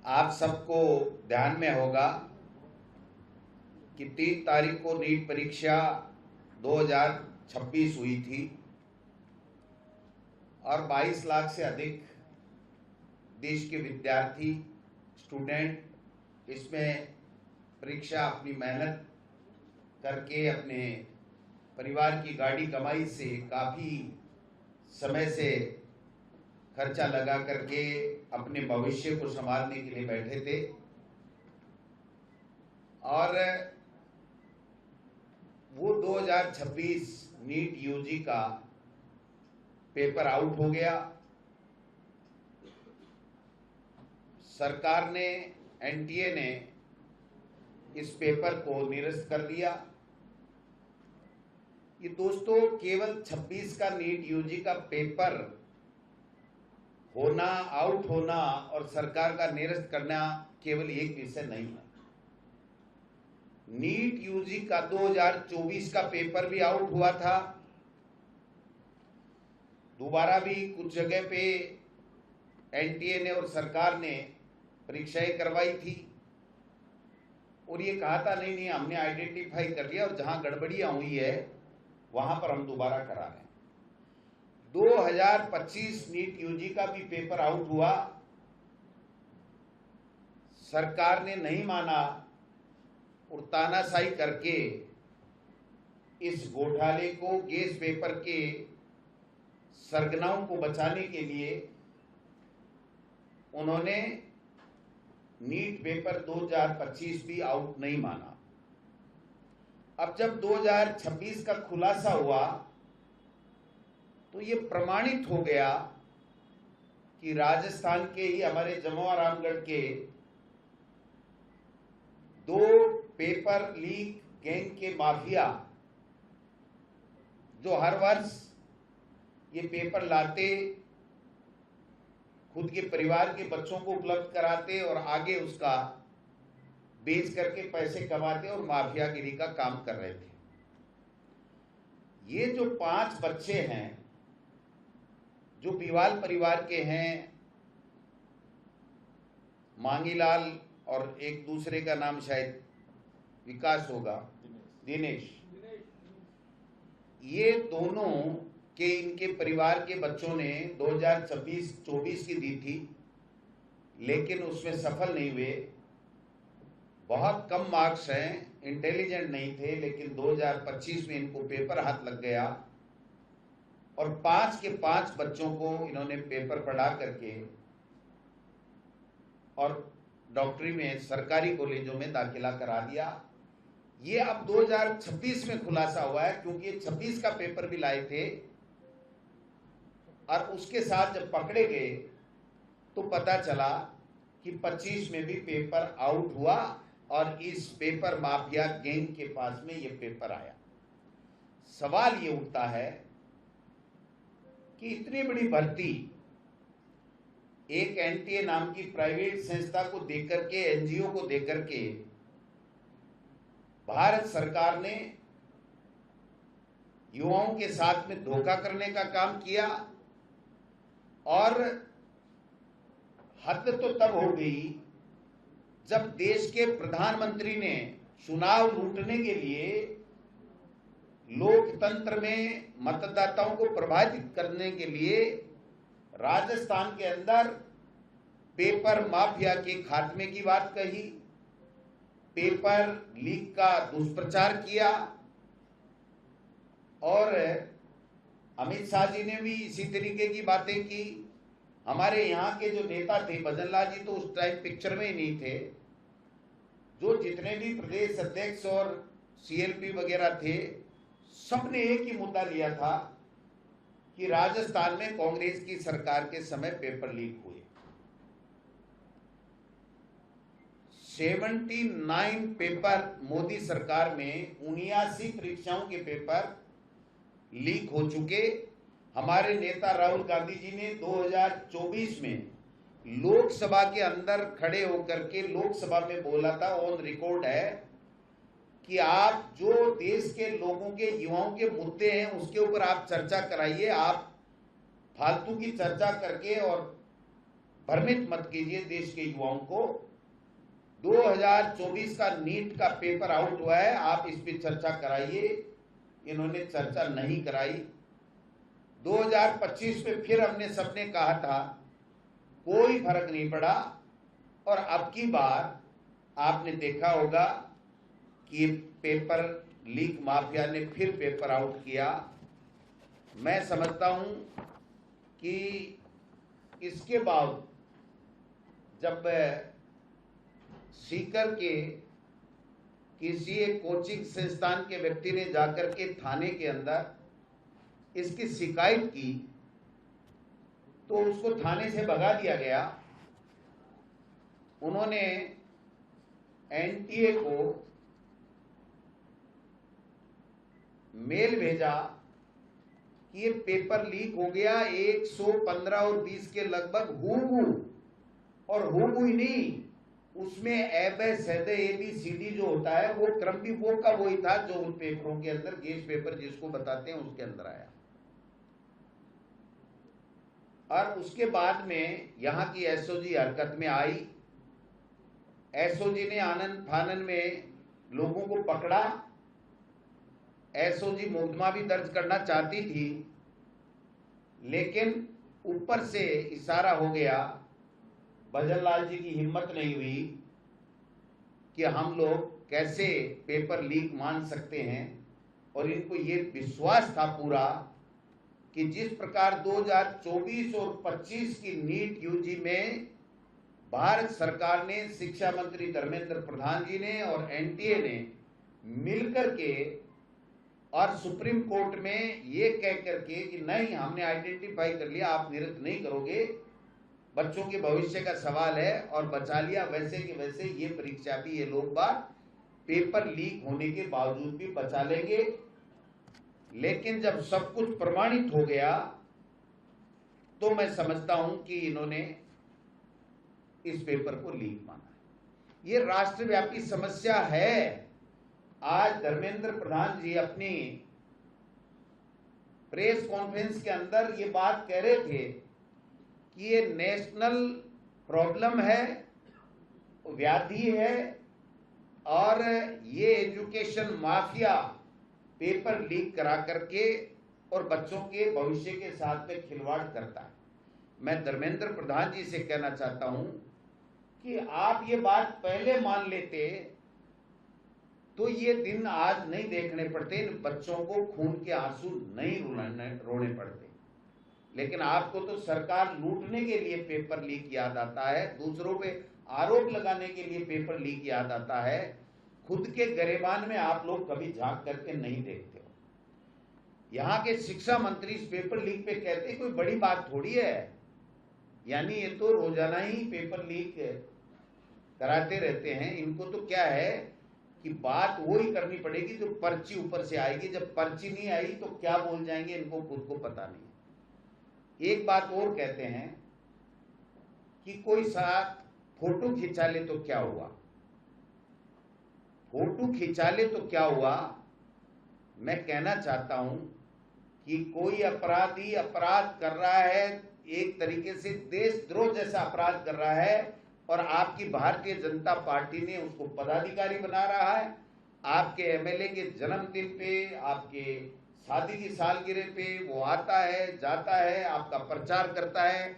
आप सबको ध्यान में होगा कि 3 तारीख को नीट परीक्षा 2026 हुई थी और 22 लाख से अधिक देश के विद्यार्थी स्टूडेंट इसमें परीक्षा अपनी मेहनत करके अपने परिवार की गाड़ी कमाई से काफ़ी समय से खर्चा लगा करके अपने भविष्य को संभालने के लिए बैठे थे और वो 2026 नीट यूजी का पेपर आउट हो गया। सरकार ने, एनटीए ने इस पेपर को निरस्त कर दिया। ये दोस्तों केवल 26 का नीट यूजी का पेपर होना, आउट होना और सरकार का निरस्त करना केवल एक विषय नहीं है। नीट यूजी का 2024 का पेपर भी आउट हुआ था, दोबारा भी कुछ जगह पे एनटीए ने और सरकार ने परीक्षाएं करवाई थी और ये कहा था नहीं हमने आइडेंटिफाई कर लिया और जहां गड़बड़ियां हुई है वहां पर हम दोबारा करा रहे हैं। 2025 नीट यूजी का भी पेपर आउट हुआ, सरकार ने नहीं माना और तानाशाही करके इस घोटाले को, गेस पेपर के सरगनाओं को बचाने के लिए उन्होंने नीट पेपर 2025 भी आउट नहीं माना। अब जब 2026 का खुलासा हुआ तो ये प्रमाणित हो गया कि राजस्थान के ही हमारे जमुआ रामगढ़ के 2 पेपर लीक गैंग के माफिया जो हर वर्ष ये पेपर लाते, खुद के परिवार के बच्चों को उपलब्ध कराते और आगे उसका बेच करके पैसे कमाते और माफियागिरी का काम कर रहे थे। ये जो 5 बच्चे हैं जो बिवाल परिवार के हैं, मांगीलाल और एक दूसरे का नाम शायद विकास होगा, दिनेश, ये दोनों के इनके परिवार के बच्चों ने 2024 की दी थी लेकिन उसमें सफल नहीं हुए। बहुत कम मार्क्स हैं, इंटेलिजेंट नहीं थे, लेकिन 2025 में इनको पेपर हाथ लग गया और 5 के 5 बच्चों को इन्होंने पेपर पढ़ा करके और डॉक्टरी में सरकारी कॉलेजों में दाखिला करा दिया। ये अब 2026 में खुलासा हुआ है क्योंकि ये 26 का पेपर भी लाए थे और उसके साथ जब पकड़े गए तो पता चला कि 25 में भी पेपर आउट हुआ और इस पेपर माफिया गैंग के पास में ये पेपर आया। सवाल ये उठता है कि इतनी बड़ी भर्ती एक एनटीए नाम की प्राइवेट संस्था को देकर के, एनजीओ को देकर के भारत सरकार ने युवाओं के साथ में धोखा करने का काम किया और हद तो तब हो गई जब देश के प्रधानमंत्री ने चुनाव लूटने के लिए, लोकतंत्र में मतदाताओं को प्रभावित करने के लिए राजस्थान के अंदर पेपर माफिया के खात्मे की बात कही, पेपर लीक का दुष्प्रचार किया और अमित शाह जी ने भी इसी तरीके की बातें की। हमारे यहाँ के जो नेता थे, भजन लाल जी तो उस टाइम पिक्चर में ही नहीं थे, जो जितने भी प्रदेश अध्यक्ष और सीएलपी वगैरह थे, सबने एक ही मुद्दा लिया था कि राजस्थान में कांग्रेस की सरकार के समय पेपर लीक हुए। 79 पेपर मोदी सरकार में 79 परीक्षाओं के पेपर लीक हो चुके। हमारे नेता राहुल गांधी जी ने 2024 में लोकसभा के अंदर खड़े होकर के लोकसभा में बोला था, ऑन रिकॉर्ड है, कि आप जो देश के लोगों के, युवाओं के मुद्दे हैं उसके ऊपर आप चर्चा कराइए, आप फालतू की चर्चा करके और भ्रमित मत कीजिए देश के युवाओं को। 2024 का नीट का पेपर आउट हुआ है, आप इस पे चर्चा कराइए। इन्होंने चर्चा नहीं कराई। 2025 में फिर हमने सबने कहा था, कोई फर्क नहीं पड़ा। और अब की बार आपने देखा होगा कि पेपर लीक माफिया ने फिर पेपर आउट किया। मैं समझता हूं कि इसके बाद जब सीकर के किसी एक कोचिंग संस्थान के व्यक्ति ने जाकर के थाने के अंदर इसकी शिकायत की तो उसको थाने से भगा दिया गया। उन्होंने एनटीए को मेल भेजा कि ये पेपर लीक हो गया, 115 और 20 के लगभग हूबहू, और हूबहू ही नहीं, उसमें ABCD जो होता है वो क्रम भी वो का वही था जो उन पेपरों के अंदर, गेस्ट पेपर जिसको बताते हैं, उसके अंदर आया। और उसके बाद में यहां की एसओजी हरकत में आई। एसओजी ने आनंद फानन में लोगों को पकड़ा। एसओजी मुकदमा भी दर्ज करना चाहती थी, लेकिन ऊपर से इशारा हो गया, भजनलाल जी की हिम्मत नहीं हुई कि हम लोग कैसे पेपर लीक मान सकते हैं। और इनको ये विश्वास था पूरा कि जिस प्रकार 2024 और 25 की नीट यूजी में भारत सरकार ने, शिक्षा मंत्री धर्मेंद्र प्रधान जी ने और एनटीए ने मिलकर के और सुप्रीम कोर्ट में ये कह करके कि नहीं, हमने आइडेंटिफाई कर लिया, आप निरस्त नहीं करोगे, बच्चों के भविष्य का सवाल है, और बचा लिया। वैसे कि वैसे ये परीक्षा भी ये लोग बात पेपर लीक होने के बावजूद भी बचा लेंगे। लेकिन जब सब कुछ प्रमाणित हो गया तो मैं समझता हूं कि इन्होंने इस पेपर को लीक माना। ये राष्ट्रव्यापी समस्या है। आज धर्मेंद्र प्रधान जी अपनी प्रेस कॉन्फ्रेंस के अंदर ये बात कह रहे थे कि ये नेशनल प्रॉब्लम है, व्याधि है, और ये एजुकेशन माफिया पेपर लीक करा करके और बच्चों के भविष्य के साथ में खिलवाड़ करता है। मैं धर्मेंद्र प्रधान जी से कहना चाहता हूं कि आप ये बात पहले मान लेते तो ये दिन आज नहीं देखने पड़ते, इन बच्चों को खून के आंसू नहीं रोने पड़ते। लेकिन आपको तो सरकार लूटने के लिए पेपर लीक याद आता है, दूसरों पे आरोप लगाने के लिए पेपर लीक याद आता है। खुद के गरेबान में आप लोग कभी झांक करके नहीं देखते हो। यहाँ के शिक्षा मंत्री इस पेपर लीक पे कहते कोई बड़ी बात थोड़ी है, यानी ये तो रोजाना ही पेपर लीक कराते रहते हैं। इनको तो क्या है कि बात वो ही करनी पड़ेगी जो पर्ची ऊपर से आएगी। जब पर्ची नहीं आई तो क्या बोल जाएंगे, इनको खुद को पता नहीं। एक बात और कहते हैं कि कोई साथ फोटो खिंचा ले तो क्या हुआ, फोटो खिंचा ले तो क्या हुआ। मैं कहना चाहता हूं कि कोई अपराधी अपराध कर रहा है, एक तरीके से देशद्रोह जैसा अपराध कर रहा है, और आपकी भारतीय जनता पार्टी ने उसको पदाधिकारी बना रहा है। आपके एमएलए के जन्मदिन पे, आपके शादी की सालगिरह पे वो आता है, जाता है, आपका प्रचार करता है।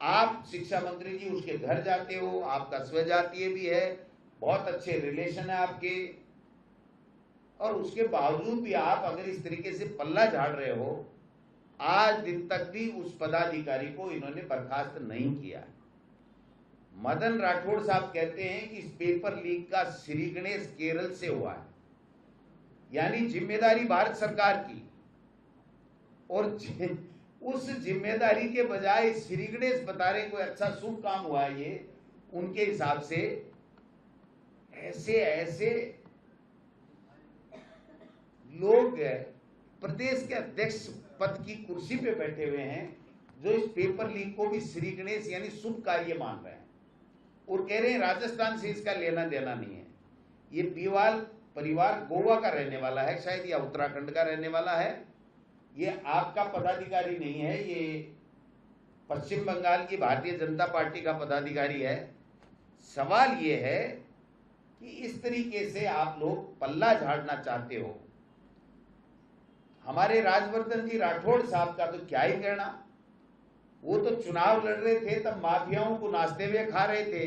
आप शिक्षा मंत्री जी उसके घर जाते हो, आपका स्वजातीय भी है, बहुत अच्छे रिलेशन है आपके, और उसके बावजूद भी आप अगर इस तरीके से पल्ला झाड़ रहे हो, आज दिन तक भी उस पदाधिकारी को इन्होंने बर्खास्त नहीं किया। मदन राठौड़ साहब कहते हैं कि इस पेपर लीक का श्री गणेश केरल से हुआ है, यानी जिम्मेदारी भारत सरकार की, और उस जिम्मेदारी के बजाय श्री गणेश बता रहे कोई अच्छा शुभ काम हुआ है ये। उनके हिसाब से ऐसे ऐसे लोग प्रदेश के अध्यक्ष पद की कुर्सी पे बैठे हुए हैं जो इस पेपर लीक को भी श्री गणेश यानी शुभ कार्य मान रहे हैं, और कह रहे हैं राजस्थान से इसका लेना देना नहीं है। ये बीवाल परिवार गोवा का रहने वाला है शायद, या उत्तराखंड का रहने वाला है। ये आपका पदाधिकारी नहीं है, ये पश्चिम बंगाल की भारतीय जनता पार्टी का पदाधिकारी है। सवाल ये है कि इस तरीके से आप लोग पल्ला झाड़ना चाहते हो। हमारे राजवर्धन जी राठौड़ साहब का तो क्या ही कहना, वो तो चुनाव लड़ रहे थे तब माफियाओं को नाचते हुए खा रहे थे,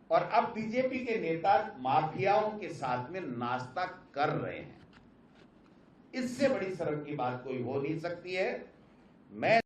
और अब बीजेपी के नेता माफियाओं के साथ में नाश्ता कर रहे हैं। इससे बड़ी शर्म की बात कोई हो नहीं सकती है। मैं